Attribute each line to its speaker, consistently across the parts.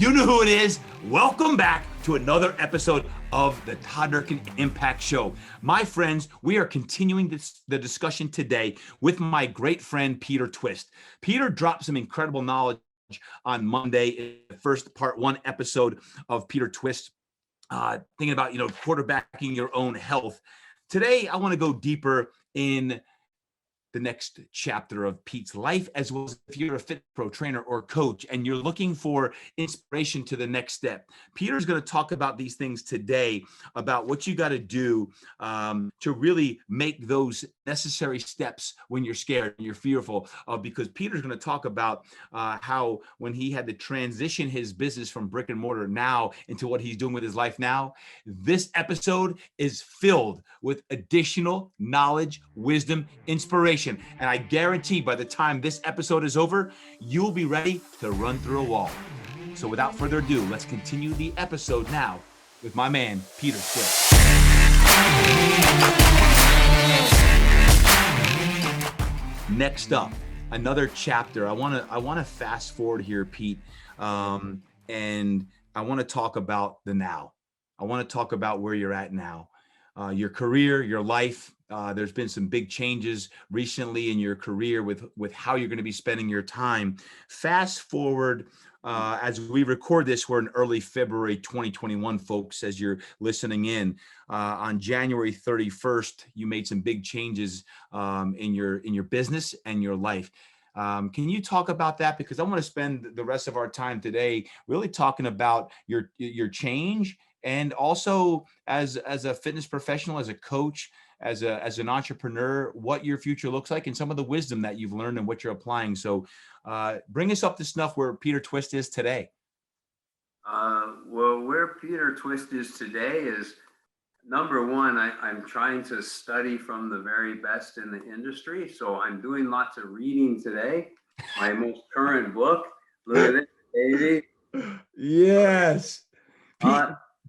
Speaker 1: You know who it is. Welcome back to another episode of the Todd Durkin Impact Show. My friends, we are continuing the discussion today with my great friend, Peter Twist. Peter dropped some incredible knowledge on Monday in the first part one episode of Peter Twist, thinking about, quarterbacking your own health. Today, I want to go deeper in the next chapter of Pete's life, as well as if you're a fit pro trainer or coach and you're looking for inspiration to the next step. Peter's going to talk about these things today, about what you got to do to really make those necessary steps when you're scared and you're fearful, because Peter's going to talk about how when he had to transition his business from brick and mortar now into what he's doing with his life now, this episode is filled with additional knowledge, wisdom, inspiration. And I guarantee by the time this episode is over, you'll be ready to run through a wall. So without further ado, let's continue the episode now with my man, Peter Twist. Next up, another chapter. I want to fast forward here, Pete, and I want to talk about the now. I want to talk about where you're at now, your career, your life. There's been some big changes recently in your career with how you're going to be spending your time. Fast forward, as we record this, we're in early February 2021, folks, as you're listening in. On January 31st, you made some big changes in your business and your life. Can you talk about that? Because I want to spend the rest of our time today really talking about your change, and also as a fitness professional, as a coach, as an entrepreneur, what your future looks like and some of the wisdom that you've learned and what you're applying. So bring us up to snuff where Peter Twist is today.
Speaker 2: Well, where Peter Twist is today is, number one, I'm trying to study from the very best in the industry. So I'm doing lots of reading today. My most current book, look at this, baby.
Speaker 1: Yes.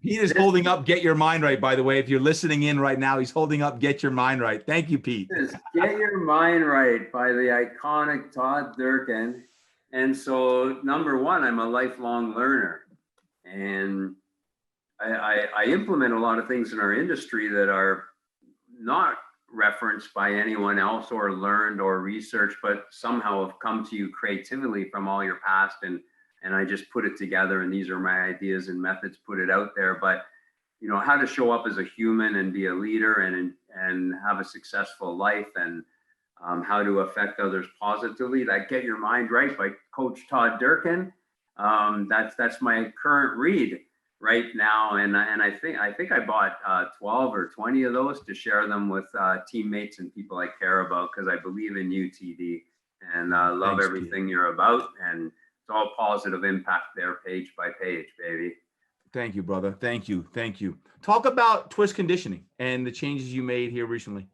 Speaker 1: Pete is holding up Get Your Mind Right, by the way. If you're listening in right now, he's holding up Get Your Mind Right. Thank you, Pete.
Speaker 2: Get Your Mind Right by the iconic Todd Durkin. And so, number one, I'm a lifelong learner. And I implement a lot of things in our industry that are not referenced by anyone else or learned or researched, but somehow have come to you creatively from all your past, and I just put it together, and these are my ideas and methods, put it out there. But how to show up as a human and be a leader and have a successful life, and how to affect others positively. That Get Your Mind Right by Coach Todd Durkin. That's my current read right now, and I think I bought 12 or 20 of those to share them with teammates and people I care about, because I believe in you, TD, and love Thanks, everything Pete. You're about, and it's all positive impact there, page by page, baby.
Speaker 1: Thank you, brother. Thank you. Talk about Twist Conditioning and the changes you made here recently.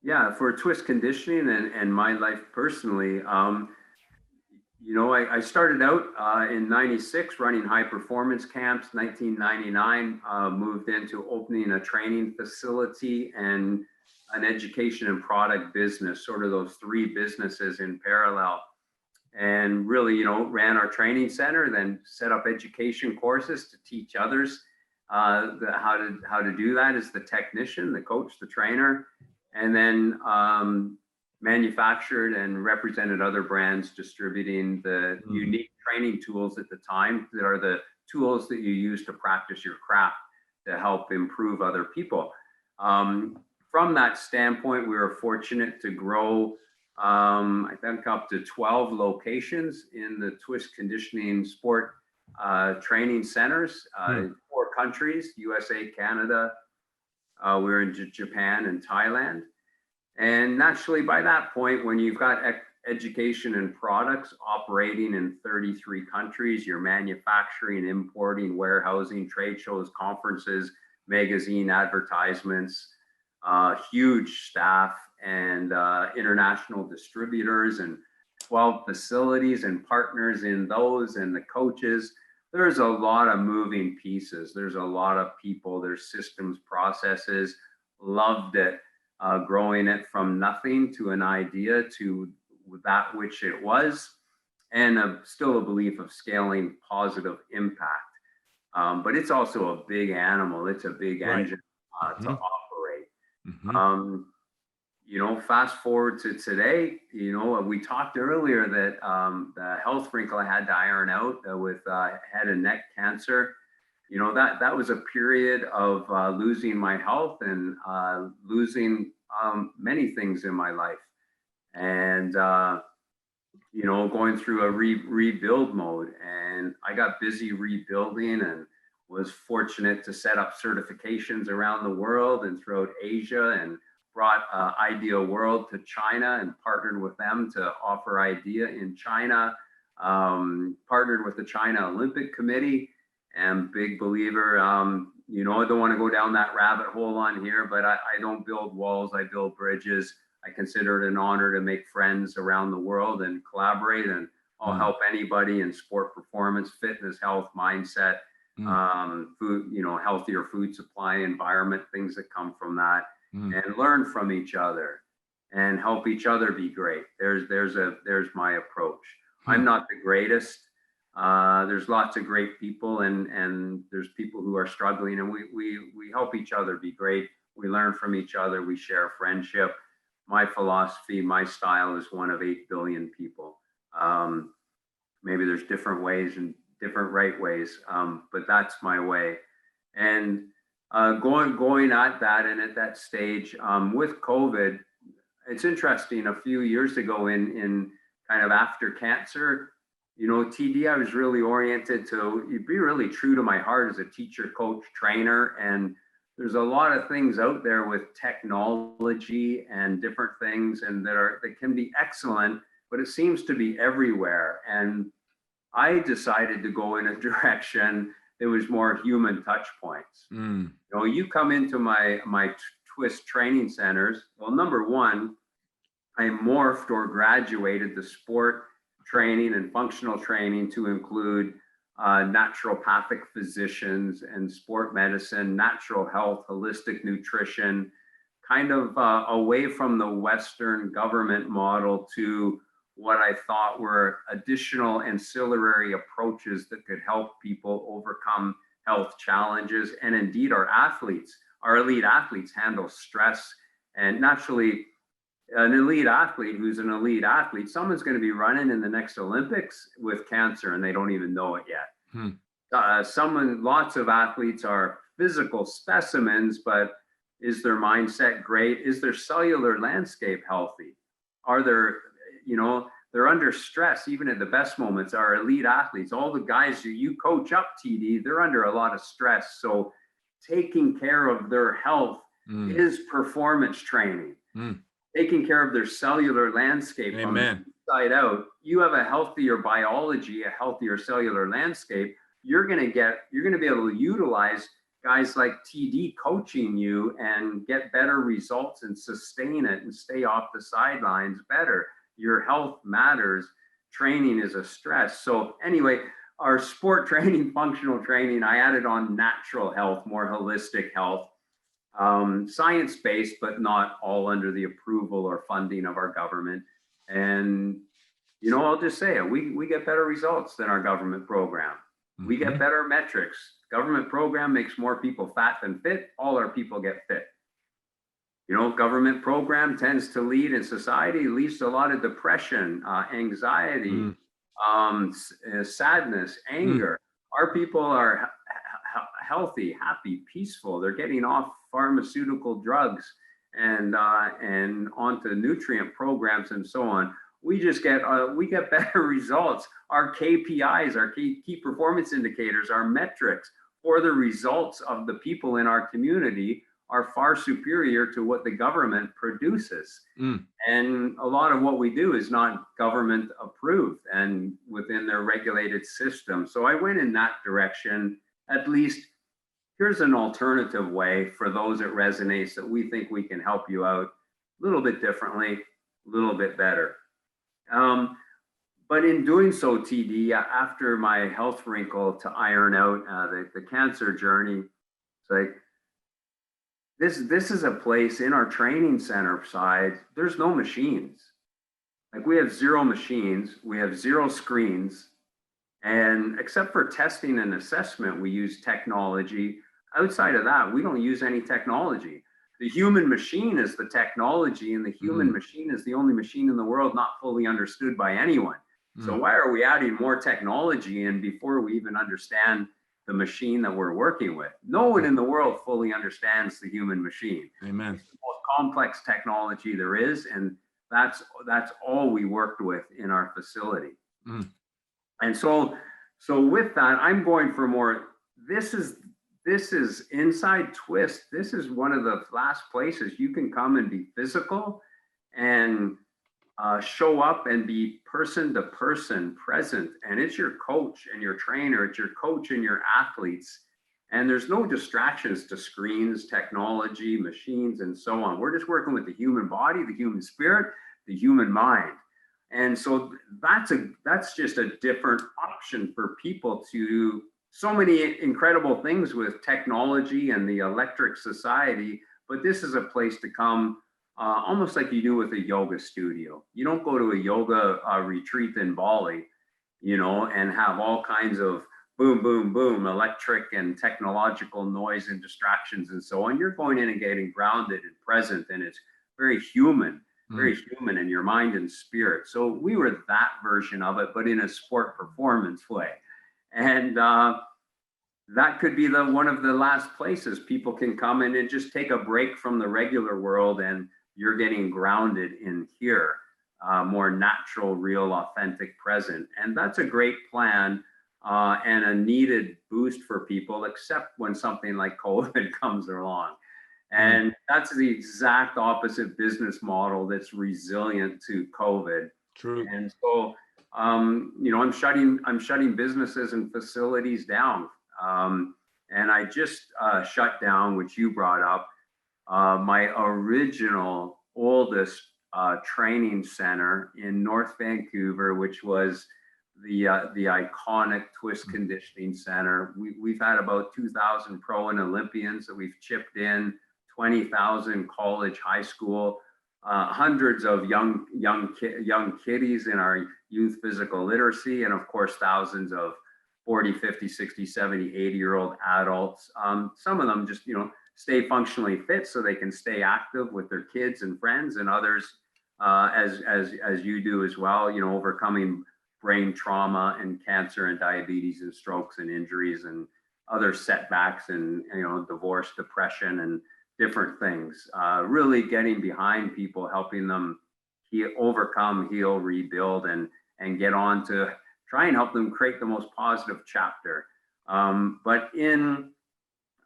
Speaker 2: Yeah, for Twist Conditioning and my life personally, I started out in 96 running high performance camps. 1999, moved into opening a training facility and an education and product business, sort of those three businesses in parallel. And really, ran our training center, then set up education courses to teach others how to do that as the technician, the coach, the trainer, and then manufactured and represented other brands, distributing the unique training tools at the time that are the tools that you use to practice your craft to help improve other people. From that standpoint, we were fortunate to grow I think up to 12 locations in the Twist Conditioning sport training centers, 4 countries, USA, Canada. We're in Japan and Thailand. And naturally, by that point, when you've got education and products operating in 33 countries, you're manufacturing, importing, warehousing, trade shows, conferences, magazine advertisements, huge staff, and international distributors, and 12 facilities and partners in those, and the coaches. There's a lot of moving pieces. There's a lot of people, there's systems, processes. Loved it, growing it from nothing to an idea to that which it was. and still a belief of scaling positive impact. But it's also a big animal. It's a big engine to operate. Fast forward to today, we talked earlier that the health wrinkle I had to iron out with head and neck cancer, that was a period of losing my health and losing many things in my life. And, going through a rebuild mode. And I got busy rebuilding and was fortunate to set up certifications around the world and throughout Asia, and brought Idea World to China and partnered with them to offer Idea in China, partnered with the China Olympic Committee, and big believer, I don't want to go down that rabbit hole on here, but I don't build walls, I build bridges. I consider it an honor to make friends around the world and collaborate, and I'll help anybody in sport performance, fitness, health, mindset, food, healthier food supply, environment, things that come from that, and learn from each other and help each other be great. There's my approach. I'm not the greatest. There's lots of great people, and there's people who are struggling, and we help each other be great. We learn from each other. We share friendship. My philosophy, my style is one of 8 billion people. Maybe there's different ways and different right ways, but that's my way. And going at that, and at that stage with COVID, it's interesting. A few years ago, in kind of after cancer, TD, I was really oriented to be really true to my heart as a teacher, coach, trainer. And there's a lot of things out there with technology and different things, and that can be excellent, but it seems to be everywhere. And I decided to go in a direction that was more human touch points. You come into my Twist training centers. Well, number one, I morphed or graduated the sport training and functional training to include naturopathic physicians and sport medicine, natural health, holistic nutrition, kind of away from the Western government model to what I thought were additional ancillary approaches that could help people overcome health challenges. And indeed, our elite athletes handle stress. And naturally, an elite athlete who's an elite athlete, someone's going to be running in the next Olympics with cancer, and they don't even know it yet. Lots of athletes are physical specimens, but is their mindset great? Is their cellular landscape healthy? Are there, they're under stress even at the best moments. Our elite athletes, all the guys who you coach up, TD, they're under a lot of stress. So taking care of their health is performance training. Taking care of their cellular landscape from the inside out. You have a healthier biology, a healthier cellular landscape. You're going to be able to utilize guys like TD coaching you and get better results and sustain it and stay off the sidelines better. Your health matters. Training is a stress. So anyway, our sport training, functional training, I added on natural health, more holistic health. Science-based, but not all under the approval or funding of our government. And, I'll just say it, we get better results than our government program. We get better metrics. Government program makes more people fat than fit. All our people get fit. Government program tends to lead in society, leads to a lot of depression, anxiety, sadness, anger. Our people are healthy, happy, peaceful. They're getting off pharmaceutical drugs and onto nutrient programs and so on. We get better results. Our KPIs, our key performance indicators, our metrics for the results of the people in our community are far superior to what the government produces. And a lot of what we do is not government approved and within their regulated system. So I went in that direction. At least here's an alternative way for those it resonates that we think we can help you out a little bit differently, a little bit better. But in doing so, TD, after my health wrinkle to iron out the cancer journey, it's like, this is a place in our training center side, there's no machines. Like we have zero machines, we have zero screens, and except for testing and assessment, we use technology. Outside of that, we don't use any technology. The human machine is the technology, and the human machine is the only machine in the world not fully understood by anyone. So why are we adding more technology in before we even understand the machine that we're working with? No one in the world fully understands the human machine.
Speaker 1: Amen.
Speaker 2: It's the most complex technology there is, and that's all we worked with in our facility. And so with that, I'm going for more. This is inside Twist. This is one of the last places you can come and be physical and show up and be person to person present. And it's your coach and your trainer, it's your coach and your athletes. And there's no distractions to screens, technology, machines, and so on. We're just working with the human body, the human spirit, the human mind. And so that's just a different option for people to do so many incredible things with technology and the electric society. But this is a place to come almost like you do with a yoga studio. You don't go to a yoga retreat in Bali, and have all kinds of boom, boom, boom, electric and technological noise and distractions and so on. You're going in and getting grounded and present, and it's very human in your mind and spirit. So we were that version of it, but in a sport performance way. And that could be one of the last places people can come in and just take a break from the regular world, and you're getting grounded in here, more natural, real, authentic, present. And that's a great plan and a needed boost for people, except when something like COVID comes along. And that's the exact opposite business model that's resilient to COVID.
Speaker 1: True.
Speaker 2: And so, I'm shutting businesses and facilities down. And I just shut down, which you brought up, my original oldest training center in North Vancouver, which was the iconic Twist Conditioning Center. We've had about 2,000 pro and Olympians that we've chipped in, 20,000 college, high school, hundreds of young kiddies in our youth physical literacy, and of course thousands of 40, 50, 60, 70, 80-year-old adults. Some of them just stay functionally fit so they can stay active with their kids and friends, and others as you do as well, overcoming brain trauma and cancer and diabetes and strokes and injuries and other setbacks and divorce, depression, and different things. Really getting behind people, helping them overcome, heal, rebuild, and get on to try and help them create the most positive chapter. But in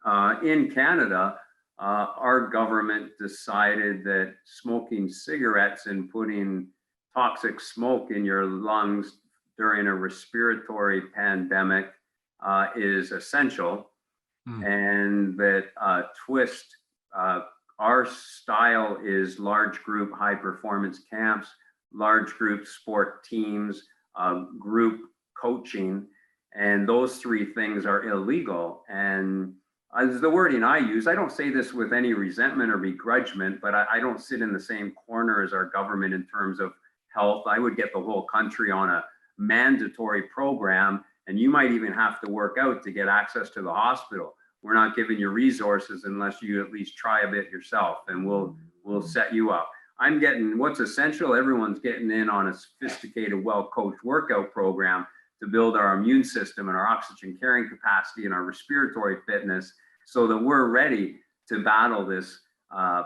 Speaker 2: Canada, our government decided that smoking cigarettes and putting toxic smoke in your lungs during a respiratory pandemic is essential, and that Twist, our style is large group high performance camps, large group sport teams, group coaching, and those three things are illegal. And as the wording I use, I don't say this with any resentment or begrudgment, but I don't sit in the same corner as our government in terms of health. I would get the whole country on a mandatory program, and you might even have to work out to get access to the hospital. We're not giving you resources unless you at least try a bit yourself, and we'll set you up. I'm getting what's essential. Everyone's getting in on a sophisticated, well-coached workout program to build our immune system and our oxygen carrying capacity and our respiratory fitness, so that we're ready to battle this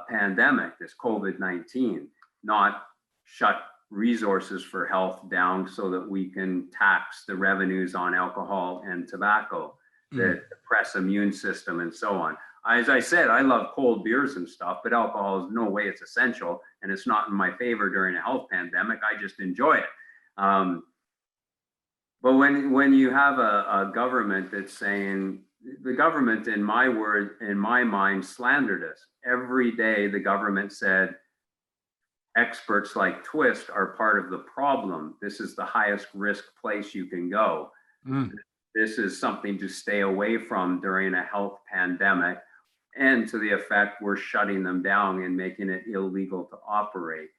Speaker 2: pandemic, this COVID-19, not shut resources for health down so that we can tax the revenues on alcohol and tobacco that depress immune system and so on. As I said, I love cold beers and stuff, but alcohol is no way it's essential, and it's not in my favor during a health pandemic. I just enjoy it. But when you have a government that's saying, the government, in my mind, slandered us. Every day the government said, experts like Twist are part of the problem. This is the highest risk place you can go. This is something to stay away from during a health pandemic. And to the effect, we're shutting them down and making it illegal to operate.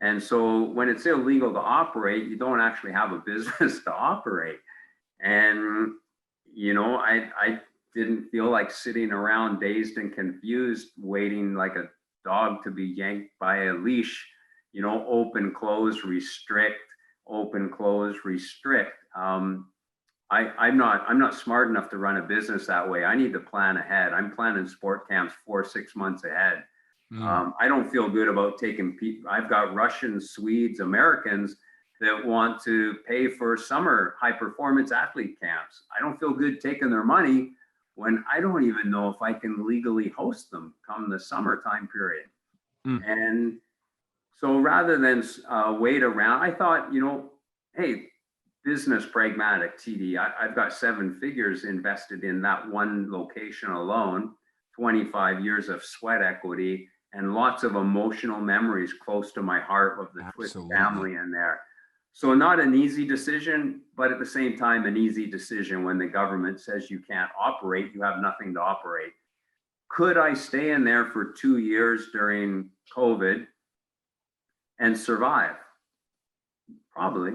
Speaker 2: And so when it's illegal to operate, you don't actually have a business to operate. And, I didn't feel like sitting around dazed and confused, waiting like a dog to be yanked by a leash, open, close, restrict, open, close, restrict. I'm not smart enough to run a business that way. I need to plan ahead. I'm planning sport camps 4-6 months ahead. I don't feel good about taking people. I've got Russians, Swedes, Americans that want to pay for summer high performance athlete camps. I don't feel good taking their money when I don't even know if I can legally host them come the summertime period. And so rather than wait around, I thought, hey, business pragmatic, TD. I've got 7 figures invested in that one location alone, 25 years of sweat equity, and lots of emotional memories close to my heart of the Twist family in there. So not an easy decision, but at the same time, an easy decision when the government says you can't operate, you have nothing to operate. Could I stay in there for 2 years during COVID and survive? Probably.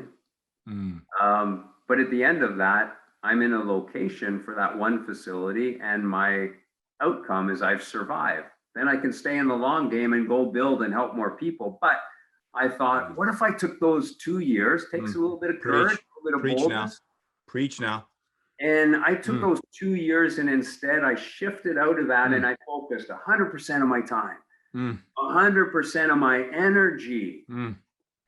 Speaker 2: But at the end of that, I'm in a location for that one facility, and my outcome is I've survived. Then I can stay in the long game and go build and help more people. But I thought, what if I took those 2 years? Takes a little bit of courage, a little bit of boldness.
Speaker 1: Preach now.
Speaker 2: And I took those 2 years, and instead I shifted out of that and I focused 100% of my time, 100% of my energy,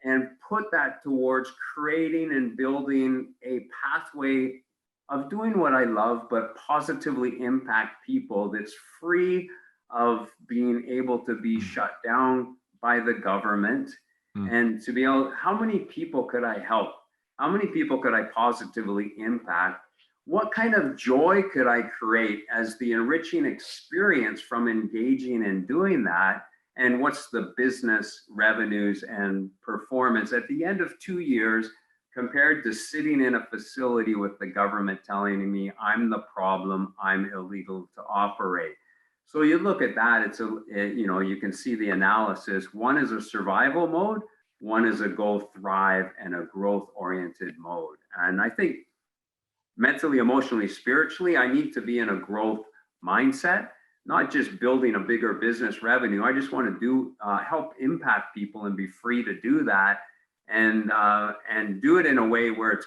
Speaker 2: and put that towards creating and building a pathway of doing what I love, but positively impact people that's free of being able to be shut down by the government. And to be able, how many people could I help? How many people could I positively impact? What kind of joy could I create as the enriching experience from engaging and doing that? And what's the business revenues and performance at the end of 2 years compared to sitting in a facility with the government telling me I'm the problem, I'm illegal to operate? So you look at that, you can see the analysis. One is a survival mode, one is a go thrive and a growth oriented mode. And I think mentally, emotionally, spiritually, I need to be in a growth mindset, not just building a bigger business revenue. I just want to help impact people and be free to do that, and do it in a way where it's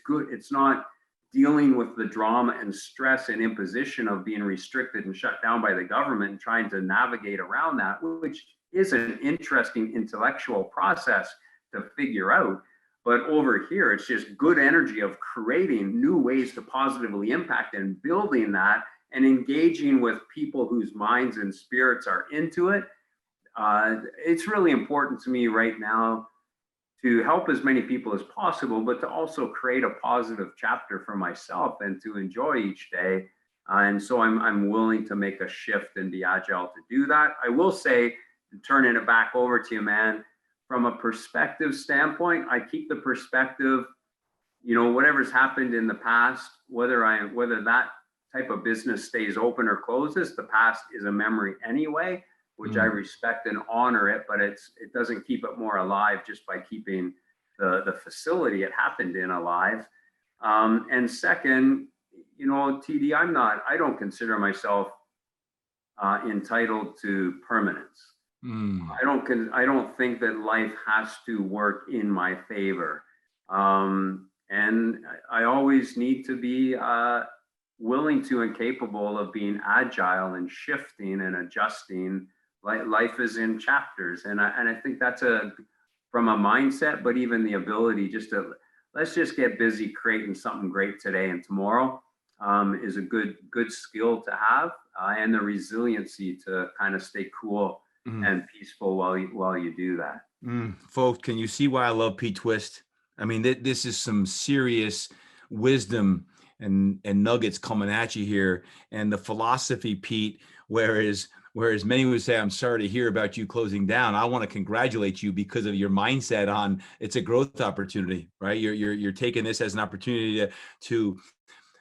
Speaker 2: good. It's not dealing with the drama and stress and imposition of being restricted and shut down by the government and trying to navigate around that, which is an interesting intellectual process to figure out. But over here, it's just good energy of creating new ways to positively impact and building that and engaging with people whose minds and spirits are into it. It's really important to me right now to help as many people as possible, but to also create a positive chapter for myself and to enjoy each day. And so I'm willing to make a shift and be agile to do that. I will say, turning it back over to you, man, from a perspective standpoint, I keep the perspective, whatever's happened in the past, whether that type of business stays open or closes, the past is a memory anyway, which I respect and honor it, but it doesn't keep it more alive just by keeping the facility it happened in alive. And second, TD, I don't consider myself entitled to permanence. I don't think that life has to work in my favor. And I always need to be willing to and capable of being agile and shifting and adjusting. Life is in chapters. And I think that's from a mindset, but even the ability let's just get busy creating something great today and tomorrow is a good skill to have, and the resiliency to kind of stay cool and peaceful while you do that.
Speaker 1: Folks, can you see why I love Pete Twist? I mean, this is some serious wisdom and nuggets coming at you here. And the philosophy, Pete, whereas many would say, I'm sorry to hear about you closing down, I want to congratulate you because of your mindset on it's a growth opportunity, right? You're taking this as an opportunity to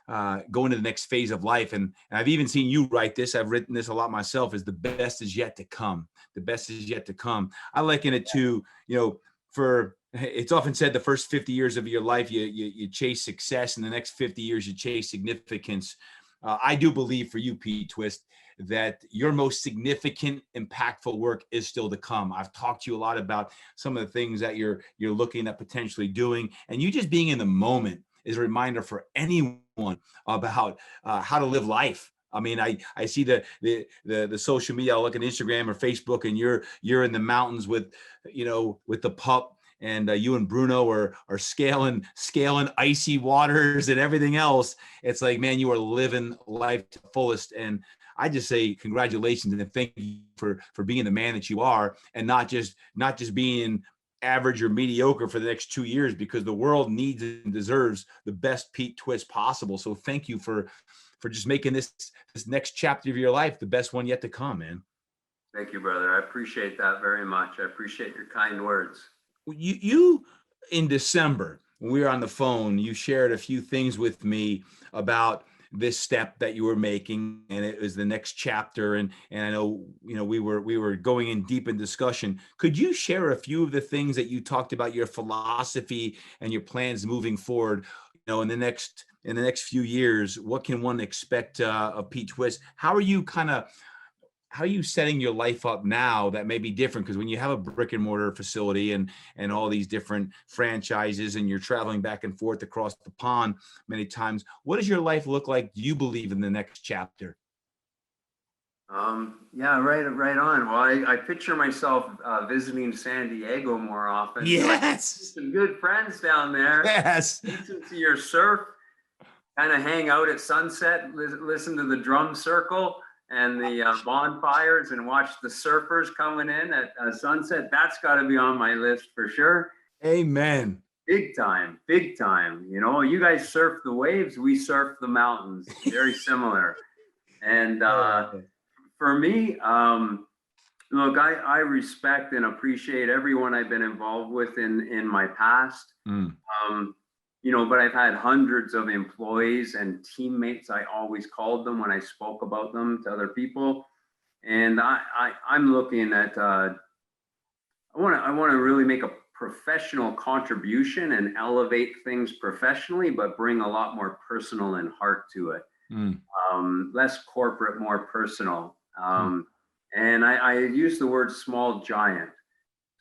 Speaker 1: go into the next phase of life. And I've even seen you write this. I've written this a lot myself, is the best is yet to come. the best is yet to come. I liken it to, for it's often said the first 50 years of your life, you chase success, and the next 50 years you chase significance. I do believe for you, Pete Twist, that your most significant, impactful work is still to come. I've talked to you a lot about some of the things that you're looking at potentially doing, and you just being in the moment is a reminder for anyone about how to live life. I mean, I see the social media. I look at Instagram or Facebook, and you're in the mountains with the pup, and you and Bruno are scaling icy waters and everything else. It's like, man, you are living life to the fullest. And I just say congratulations and thank you for being the man that you are, and not just being average or mediocre for the next 2 years, because the world needs and deserves the best Pete Twist possible. So thank you for just making this next chapter of your life the best one yet to come, man.
Speaker 2: Thank you, brother. I appreciate that very much. I appreciate your kind words.
Speaker 1: You in December, when we were on the phone, you shared a few things with me about this step that you were making, and it was the next chapter. And I know, we were going in deep in discussion. Could you share a few of the things that you talked about, your philosophy and your plans moving forward, in the next few years? What can one expect of Pete Twist? How are you setting your life up now that may be different? Because when you have a brick and mortar facility and all these different franchises, and you're traveling back and forth across the pond many times, what does your life look like, do you believe, in the next chapter?
Speaker 2: Yeah, right on. Well, I picture myself visiting San Diego more often.
Speaker 1: Yes.
Speaker 2: Some good friends down there.
Speaker 1: Yes.
Speaker 2: Listen to your surf, kind of hang out at sunset, listen to the drum circle and the bonfires, and watch the surfers coming in at sunset. That's got to be on my list for sure.
Speaker 1: Amen.
Speaker 2: Big time, big time. You guys surf the waves, we surf the mountains. Very similar. And for me, look, I respect and appreciate everyone I've been involved with in my past. But I've had hundreds of employees and teammates, I always called them when I spoke about them to other people. And I'm looking at, I want to really make a professional contribution and elevate things professionally, but bring a lot more personal and heart to it. Less corporate, more personal. And I use the word small giant.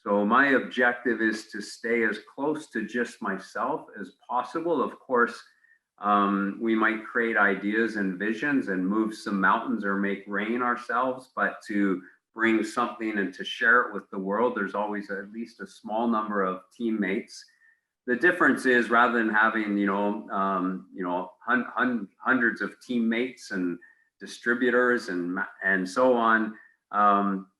Speaker 2: So my objective is to stay as close to just myself as possible. Of course, we might create ideas and visions and move some mountains or make rain ourselves, but to bring something and to share it with the world, there's always at least a small number of teammates. The difference is, rather than having hundreds of teammates and distributors and so on,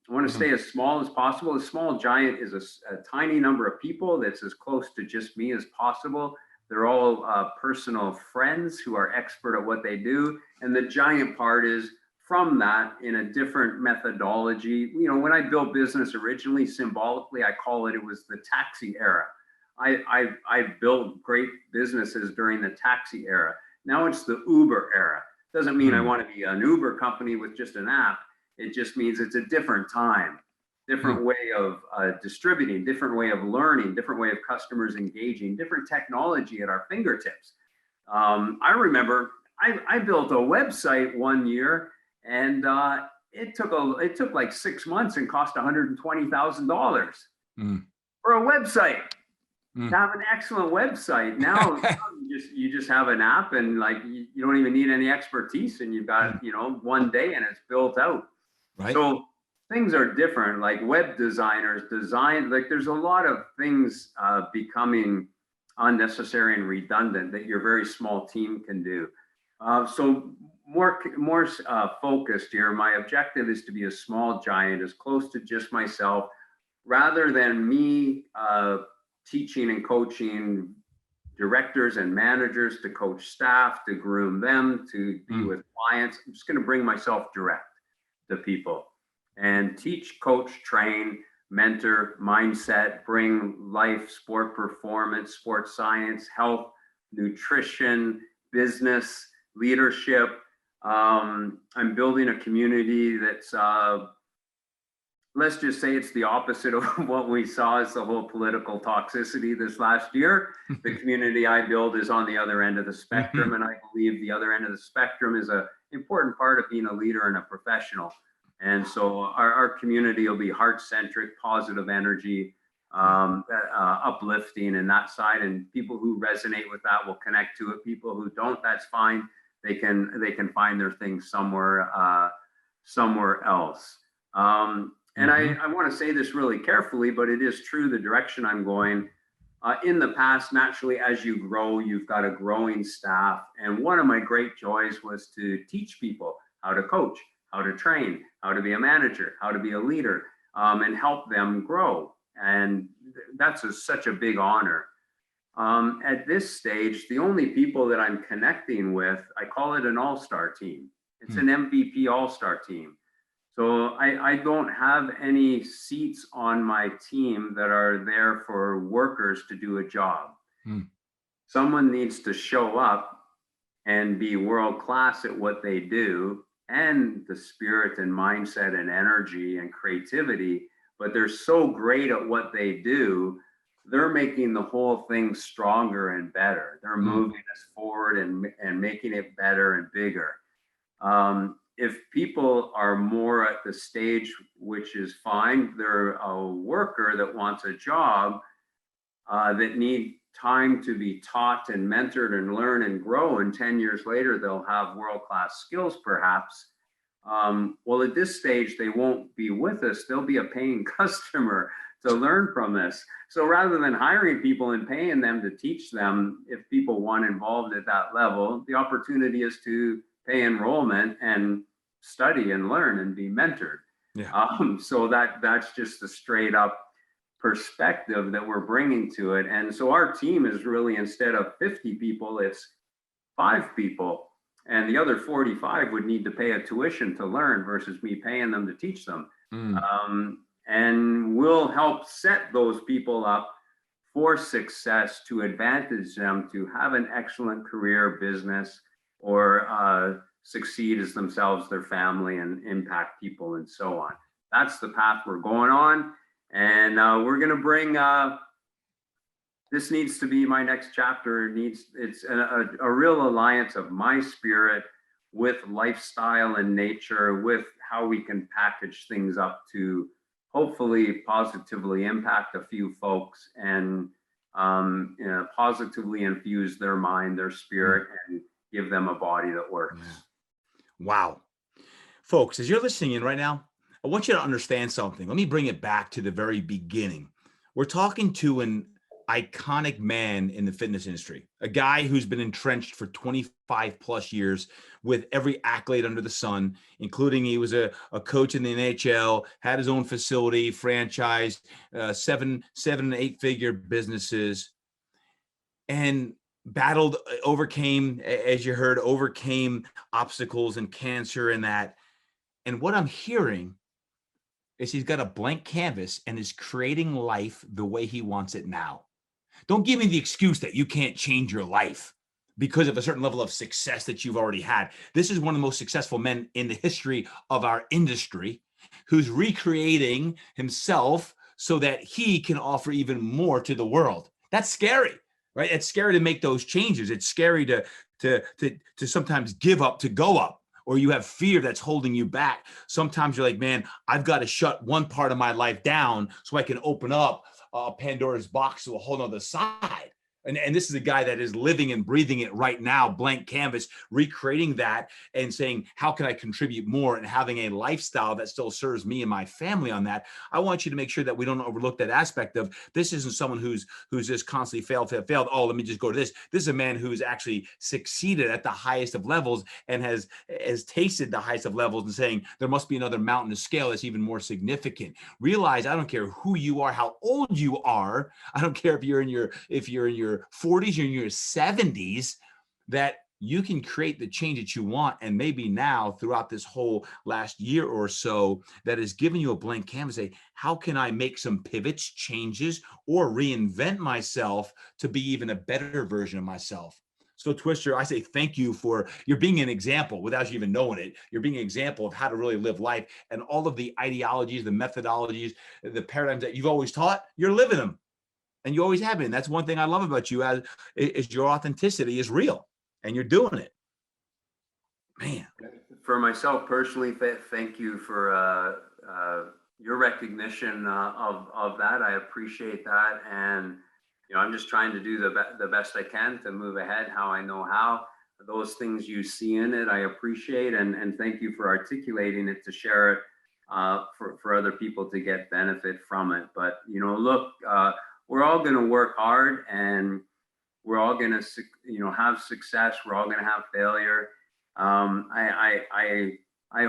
Speaker 2: I want to stay as small as possible. A small giant is a tiny number of people that's as close to just me as possible. They're all personal friends who are expert at what they do. And the giant part is from that in a different methodology. When I built business originally, symbolically, I call it was the taxi era. I built great businesses during the taxi era. Now it's the Uber era. Doesn't mean I want to be an Uber company with just an app. It just means it's a different time, different way of distributing, different way of learning, different way of customers engaging, different technology at our fingertips. I remember I built a website one year, and it took like 6 months and cost $120,000 for a website. To have an excellent website. Now you just have an app, and like you don't even need any expertise, and you've got one day and it's built out. Right. So things are different. Like web designers design, like there's a lot of things becoming unnecessary and redundant that your very small team can do. So more focused here. My objective is to be a small giant, as close to just myself, rather than me teaching and coaching directors and managers to coach staff, to groom them, to be with clients. I'm just going to bring myself direct to people and teach, coach, train, mentor, mindset, bring life, sport performance, sports science, health, nutrition, business, leadership. I'm building a community that's let's just say it's the opposite of what we saw as the whole political toxicity this last year. The community I build is on the other end of the spectrum, and I believe the other end of the spectrum is an important part of being a leader and a professional. And so our community will be heart-centric, positive energy, uplifting and that side, and people who resonate with that will connect to it. People who don't, that's fine. They can find their thing somewhere else. And I want to say this really carefully, but it is true, the direction I'm going. In the past, naturally, as you grow, you've got a growing staff. And one of my great joys was to teach people how to coach, how to train, how to be a manager, how to be a leader, and help them grow. And that's such a big honor. At this stage, the only people that I'm connecting with, I call it an all-star team. It's an MVP all-star team. So I don't have any seats on my team that are there for workers to do a job. Someone needs to show up and be world class at what they do, and the spirit and mindset and energy and creativity, but they're so great at what they do, they're making the whole thing stronger and better. They're moving us forward and making it better and bigger. If people are more at the stage, which is fine, they're a worker that wants a job, that need time to be taught and mentored and learn and grow, and 10 years later, they'll have world-class skills perhaps. Well, at this stage, they won't be with us. They'll be a paying customer to learn from this. So rather than hiring people and paying them to teach them, if people want involved at that level, the opportunity is to pay enrollment and study and learn and be mentored. So that's just a straight up perspective that we're bringing to it. And so our team is really, instead of 50 people, it's 5 people. And the other 45 would need to pay a tuition to learn versus me paying them to teach them. And we'll help set those people up for success, to advantage them to have an excellent career, business, or succeed as themselves, their family, and impact people and so on. That's the path we're going on. And we're going to bring, this needs to be my next chapter. It's a real alliance of my spirit with lifestyle and nature, with how we can package things up to hopefully positively impact a few folks and positively infuse their mind, their spirit, and give them a body that works.
Speaker 1: Wow. Folks, as you're listening in right now, I want you to understand something. Let me bring it back to the very beginning. We're talking to an iconic man in the fitness industry, a guy who's been entrenched for 25 plus years with every accolade under the sun, including he was a coach in the NHL, had his own facility, franchised 7 and 8 figure businesses, and battled, overcame, as you heard, overcame obstacles and cancer and that. And what I'm hearing is he's got a blank canvas and is creating life the way he wants it now. Don't give me the excuse that you can't change your life because of a certain level of success that you've already had. This is one of the most successful men in the history of our industry, who's recreating himself so that he can offer even more to the world. That's scary, right? It's scary to make those changes. It's scary to sometimes give up to go up, or you have fear that's holding you back. Sometimes you're like, man, I've got to shut one part of my life down so I can open up Pandora's box to a whole nother side. And this is a guy that is living and breathing it right now, blank canvas, recreating that and saying, how can I contribute more, and having a lifestyle that still serves me and my family on that. I want you to make sure that we don't overlook that aspect of this isn't someone who's just constantly failed. Oh, let me just go to this. This is a man who's actually succeeded at the highest of levels and has tasted the highest of levels, and saying there must be another mountain to scale that's even more significant. Realize, I don't care who you are, how old you are. I don't care if you're in your 40s or in your 70s, that you can create the change that you want. And maybe now, throughout this whole last year or so, that has given you a blank canvas. Say, how can I make some pivots, changes, or reinvent myself to be even a better version of myself? So Twister, I say thank you for, you're being an example without you even knowing it. You're being an example of how to really live life, and all of the ideologies, the methodologies, the paradigms that you've always taught, you're living them, and you always have been. That's one thing I love about you, as is your authenticity is real, and you're doing it. Man.
Speaker 2: For myself personally, thank you for your recognition of that. I appreciate that, and I'm just trying to do the best I can to move ahead how I know how. Those things you see in it, I appreciate, and thank you for articulating it to share it for other people to get benefit from it. But look, we're all going to work hard, and we're all going to have success. We're all going to have failure. I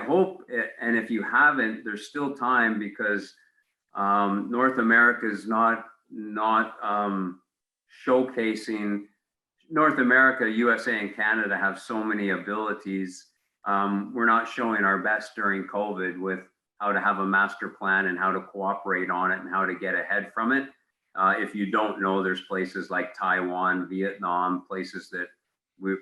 Speaker 2: hope, and if you haven't, there's still time, because North America is not showcasing. North America, USA, and Canada have so many abilities. We're not showing our best during COVID with how to have a master plan and how to cooperate on it and how to get ahead from it. If you don't know, there's places like Taiwan, Vietnam, places that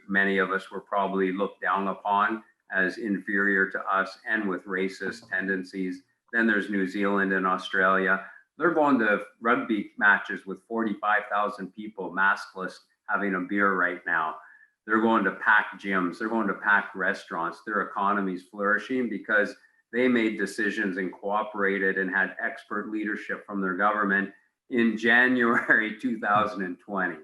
Speaker 2: many of us were probably looked down upon as inferior to us and with racist tendencies. Then there's New Zealand and Australia. They're going to rugby matches with 45,000 people maskless having a beer right now. They're going to pack gyms. They're going to pack restaurants. Their economy's flourishing because they made decisions and cooperated and had expert leadership from their government in January 2020,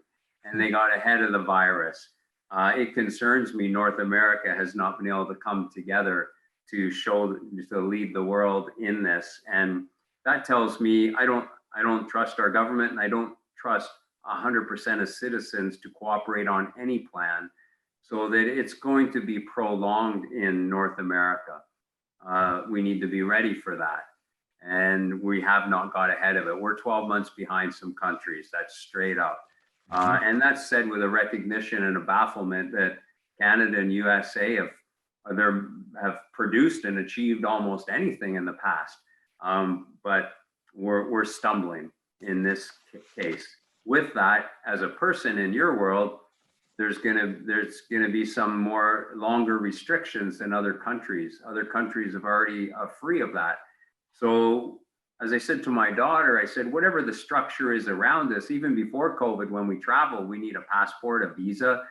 Speaker 2: and they got ahead of the virus. It concerns me North America has not been able to come together to lead the world in this, and that tells me I don't trust our government, and I don't trust 100% of citizens to cooperate on any plan, so that it's going to be prolonged in North America. We need to be ready for that, and we have not got ahead of it. We're 12 months behind some countries. That's straight up. And that's said with a recognition and a bafflement that Canada and USA have produced and achieved almost anything in the past. But we're stumbling in this case. With that, as a person in your world, there's gonna be some more longer restrictions than other countries. Other countries have already free of that. So as I said to my daughter, I said, whatever the structure is around us, even before COVID, when we travel, we need a passport, a visa,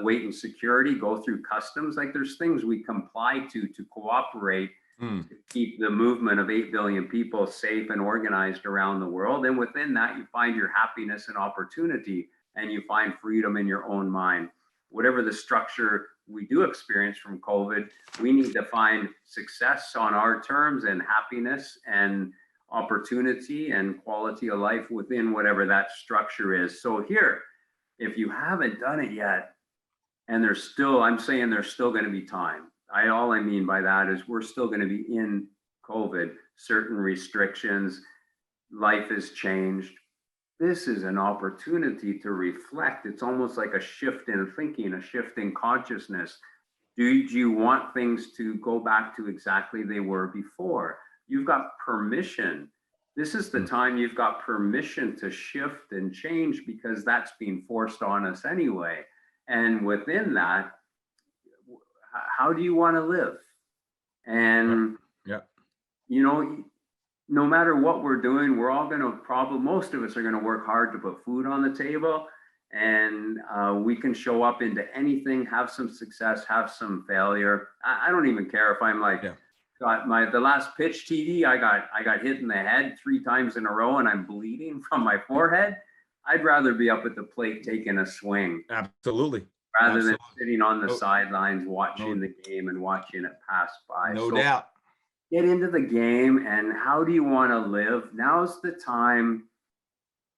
Speaker 2: wait in security, go through customs. Like there's things we comply to cooperate to keep the movement of 8 billion people safe and organized around the world. And within that, you find your happiness and opportunity, and you find freedom in your own mind. Whatever the structure we do experience from COVID, we need to find success on our terms and happiness and opportunity and quality of life within whatever that structure is. So here, if you haven't done it yet, and I'm saying there's still going to be time. All I mean by that is we're still going to be in COVID, certain restrictions, life has changed. This is an opportunity to reflect. It's almost like a shift in thinking, a shift in consciousness. Do you want things to go back to exactly they were before? You've got permission. This is the time you've got permission to shift and change, because that's being forced on us anyway. And within that, how do you want to live? And, no matter what we're doing, we're all going to most of us are going to work hard to put food on the table, and we can show up into anything, have some success, have some failure. I don't even care if I'm like, got the last pitch TD, I got hit in the head 3 times in a row and I'm bleeding from my forehead. I'd rather be up at the plate taking a swing.
Speaker 1: Absolutely.
Speaker 2: Rather than sitting on the sidelines watching the game and watching it pass by.
Speaker 1: No doubt.
Speaker 2: Get into the game, and how do you want to live? Now's the time.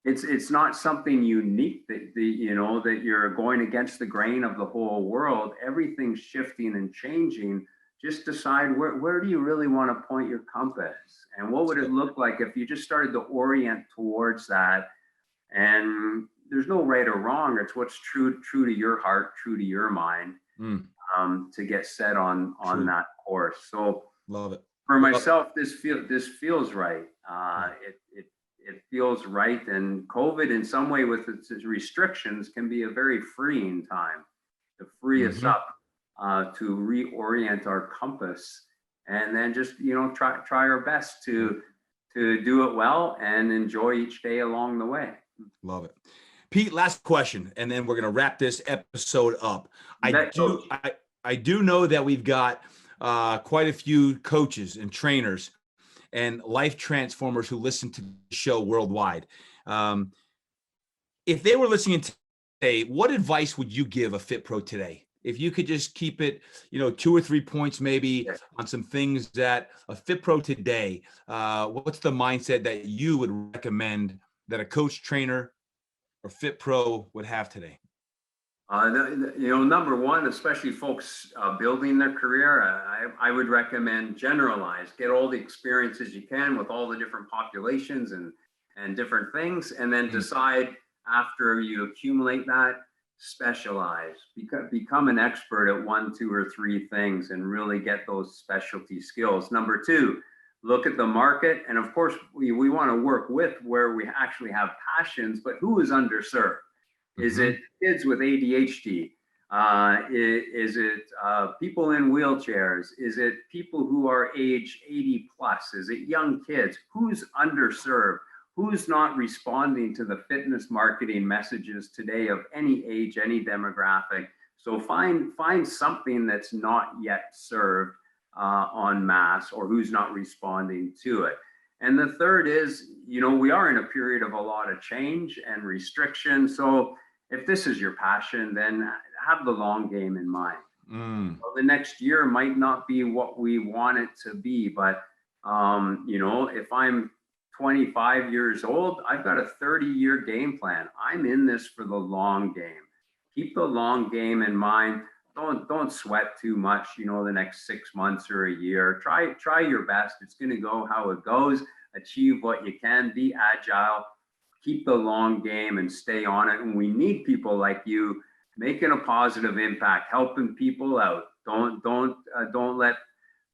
Speaker 2: It's not something unique that that you're going against the grain of the whole world. Everything's shifting and changing. Just decide where do you really want to point your compass, and what would it look like if you just started to orient towards that. And there's no right or wrong. It's what's true to your heart, true to your mind, to get set on that course. So
Speaker 1: love it.
Speaker 2: For myself, this feels right. it feels right. And COVID, in some way, with its restrictions, can be a very freeing time to free us up, to reorient our compass, and then just try our best to do it well and enjoy each day along the way.
Speaker 1: Love it. Pete, last question, and then we're going to wrap this episode up. I do know that we've got quite a few coaches and trainers and life transformers who listen to the show worldwide. If they were listening today, what advice would you give a Fit Pro today? If you could just keep it, 2 or 3 points maybe on some things that a Fit Pro today, what's the mindset that you would recommend that a coach, trainer, or Fit Pro would have today?
Speaker 2: Number one, especially folks building their career, I would recommend generalize, get all the experiences you can with all the different populations and different things, and then decide after you accumulate that, specialize, become an expert at 1, 2, or 3 things and really get those specialty skills. Number two, look at the market. And of course, we want to work with where we actually have passions, but who is underserved? Is it kids with ADHD? Is it people in wheelchairs? Is it people who are age 80 plus? Is it young kids? Who's underserved? Who's not responding to the fitness marketing messages today of any age, any demographic? So find something that's not yet served en masse, or who's not responding to it. And the third is, we are in a period of a lot of change and restriction. So if this is your passion, then have the long game in mind. So the next year might not be what we want it to be, but if I'm 25 years old, I've got a 30-year game plan. I'm in this for the long game. Keep the long game in mind. Don't sweat too much, the next 6 months or a year. Try your best. It's going to go how it goes. Achieve what you can. Be agile. Keep the long game and stay on it. And we need people like you making a positive impact, helping people out. Don't let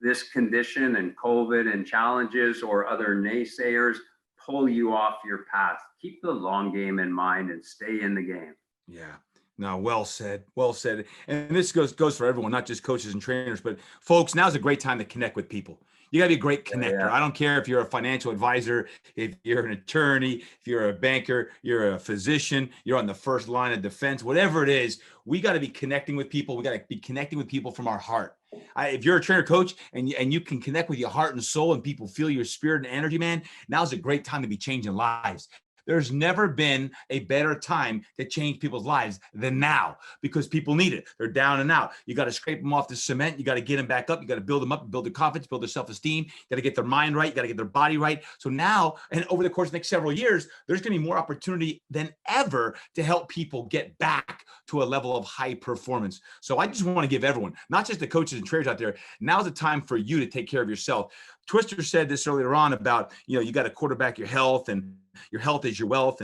Speaker 2: this condition and COVID and challenges or other naysayers pull you off your path. Keep the long game in mind and stay in the game.
Speaker 1: Yeah. No, well said. Well said. And this goes for everyone, not just coaches and trainers, but folks, now's a great time to connect with people. You got to be a great connector. Yeah. I don't care if you're a financial advisor, if you're an attorney, if you're a banker, you're a physician, you're on the first line of defense, whatever it is, we got to be connecting with people. We got to be connecting with people from our heart. If you're a trainer coach and you can connect with your heart and soul and people feel your spirit and energy, man, now's a great time to be changing lives. There's never been a better time to change people's lives than now, because people need it. They're down and out. You got to scrape them off the cement. You got to get them back up. You got to build them up, build their confidence, build their self-esteem. You got to get their mind right. You got to get their body right. So now, and over the course of the next several years, there's going to be more opportunity than ever to help people get back to a level of high performance. So I just want to give everyone, not just the coaches and trainers out there, now's the time for you to take care of yourself. Twister said this earlier on about, you got to quarterback your health, and your health is your wealth,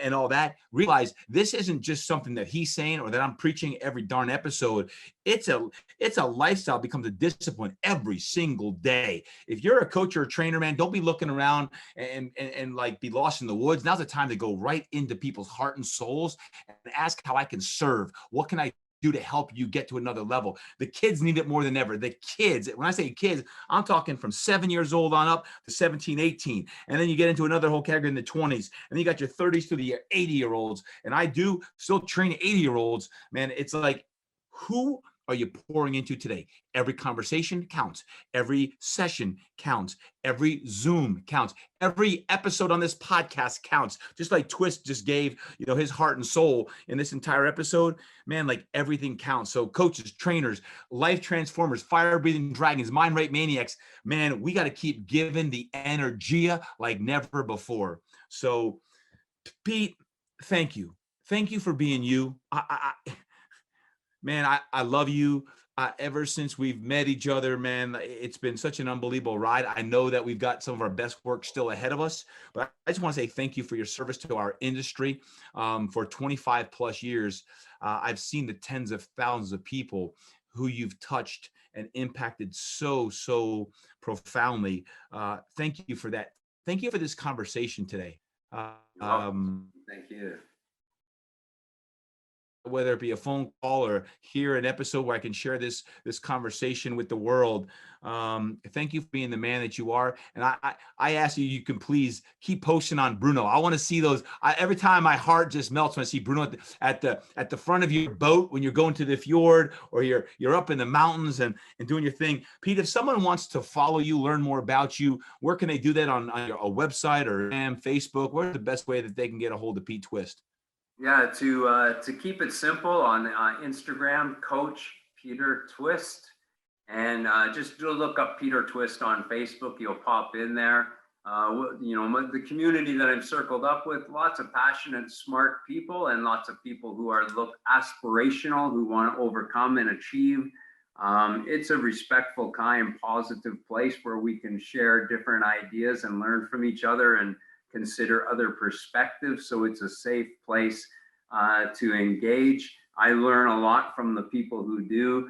Speaker 1: and all that. Realize this isn't just something that he's saying or that I'm preaching every darn episode. It's a lifestyle, becomes a discipline every single day. If you're a coach or a trainer, man, don't be looking around and like be lost in the woods. Now's the time to go right into people's heart and souls and ask how I can serve. What can I do to help you get to another level? The kids need it more than ever. The kids, when I say kids, I'm talking from 7 years old on up to 17, 18. And then you get into another whole category in the 20s. And then you got your 30s to the 80-year-olds. And I do still train 80-year-olds. Man, it's like, who are you pouring into today? Every conversation counts. Every session counts. Every Zoom counts. Every episode on this podcast counts. Just like Twist just gave, his heart and soul in this entire episode, man, like everything counts. So coaches, trainers, life transformers, fire breathing dragons, mind right maniacs, man, we got to keep giving the energia like never before. So Pete, thank you. Thank you for being you. Man, I love you. Ever since we've met each other, man, it's been such an unbelievable ride. I know that we've got some of our best work still ahead of us, but I just want to say thank you for your service to our industry. For 25 plus years, I've seen the tens of thousands of people who you've touched and impacted so profoundly. Thank you for that. thank you for this conversation today.
Speaker 2: You're welcome. Thank you.
Speaker 1: Whether it be a phone call or here an episode where I can share this conversation with the world. Thank you for being the man that you are. And I ask you, you can please keep posting on Bruno. I want to see those. Every time my heart just melts when I see Bruno at the front of your boat when you're going to the fjord, or you're up in the mountains and doing your thing. Pete, if someone wants to follow you, learn more about you, where can they do that on a website or Facebook? Where's the best way that they can get a hold of Pete Twist?
Speaker 2: Yeah, to keep it simple, on Instagram, Coach Peter Twist, and just look up Peter Twist on Facebook. You'll pop in there. The community that I'm circled up with, lots of passionate, smart people, and lots of people who are aspirational, who want to overcome and achieve. It's a respectful, kind, positive place where we can share different ideas and learn from each other and consider other perspectives. So it's a safe place to engage. I learn a lot from the people who do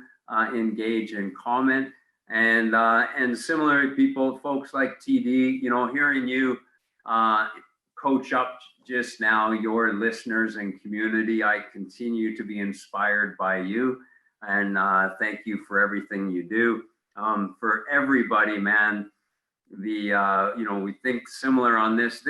Speaker 2: engage and comment, and similar people, folks like TD. Hearing you coach up just now your listeners and community, I continue to be inspired by you, and thank you for everything you do. For everybody, man, we think similar on this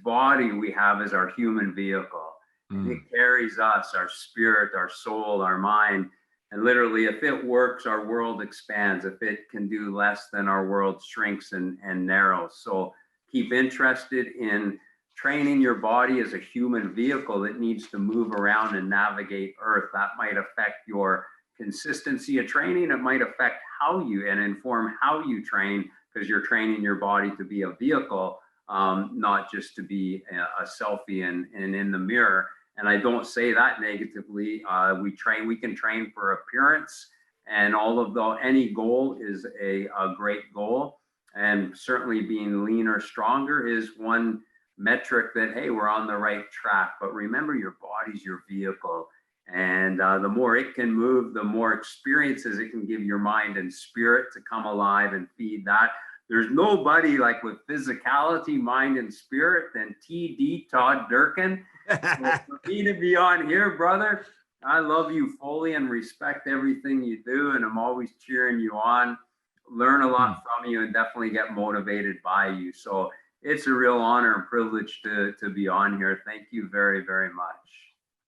Speaker 2: body we have is our human vehicle. And it carries us, our spirit, our soul, our mind. And literally, if it works, our world expands. If it can do less, then our world shrinks and narrows. So keep interested in training your body as a human vehicle that needs to move around and navigate Earth. That might affect your consistency of training. It might affect how you and inform how you train, because you're training your body to be a vehicle, not just to be a selfie and in the mirror. And I don't say that negatively. We can train for appearance, and any goal is a great goal. And certainly being leaner, stronger is one metric that, hey, we're on the right track. But remember, your body's your vehicle. And the more it can move, the more experiences it can give your mind and spirit to come alive and feed that. There's nobody like with physicality, mind, and spirit than TD, Todd Durkin. So for me to be on here, brother, I love you fully and respect everything you do. And I'm always cheering you on, learn a lot from you, and definitely get motivated by you. So it's a real honor and privilege to be on here. Thank you very, very much.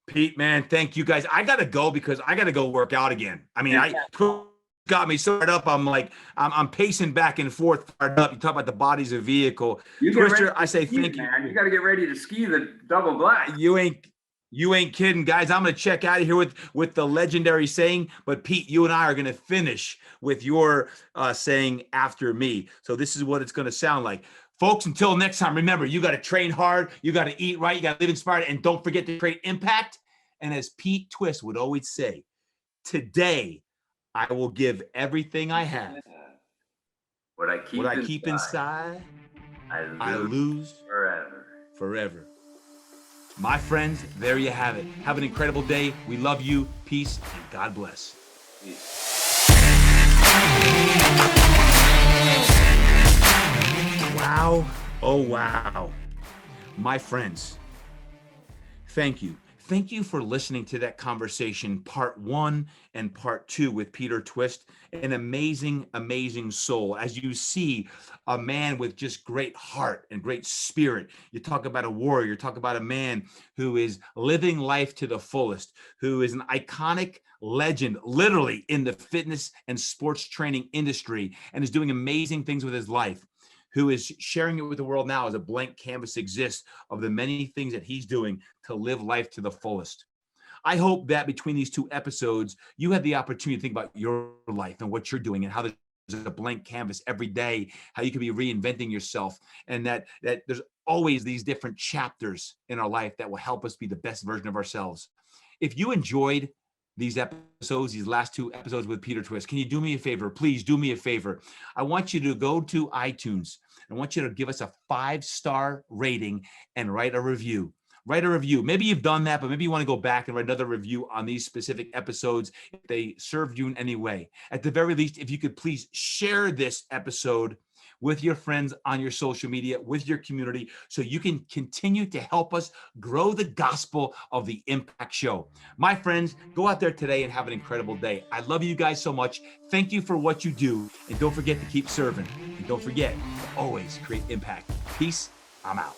Speaker 1: Pete, man, thank you guys. I got to go because I got to go work out again. I mean, got me started up. I'm like, I'm pacing back and forth. Fired up. You talk about the body's a vehicle. Twister, I say thank you.
Speaker 2: Man. You got to get ready to ski the double black.
Speaker 1: You ain't kidding, guys. I'm going to check out of here with the legendary saying, but Pete, you and I are going to finish with your saying after me. So this is what it's going to sound like. Folks, until next time, remember, you got to train hard. You got to eat right. You got to live inspired. And don't forget to create impact. And as Pete Twist would always say, today, I will give everything I have.
Speaker 2: What I keep inside,
Speaker 1: I lose forever. My friends, there you have it. Have an incredible day. We love you. Peace and God bless. Peace. Wow. Oh, wow. My friends, thank you. Thank you for listening to that conversation, part 1 and part 2 with Peter Twist, an amazing, amazing soul. As you see, a man with just great heart and great spirit. You talk about a warrior, you talk about a man who is living life to the fullest, who is an iconic legend, literally in the fitness and sports training industry, and is doing amazing things with his life, who is sharing it with the world now as a blank canvas exists of the many things that he's doing to live life to the fullest. I hope that between these 2 episodes, you had the opportunity to think about your life and what you're doing and how there's a blank canvas every day, how you can be reinventing yourself, and that there's always these different chapters in our life that will help us be the best version of ourselves. If you enjoyed these episodes, these last 2 episodes with Peter Twist, can you do me a favor? Please do me a favor. I want you to go to iTunes. I want you to give us a 5-star rating and write a review. Write a review. Maybe you've done that, but maybe you want to go back and write another review on these specific episodes if they served you in any way. At the very least, if you could please share this episode with your friends on your social media, with your community, so you can continue to help us grow the gospel of the Impact Show. My friends, go out there today and have an incredible day. I love you guys so much. Thank you for what you do. And don't forget to keep serving. And don't forget to always create impact. Peace. I'm out.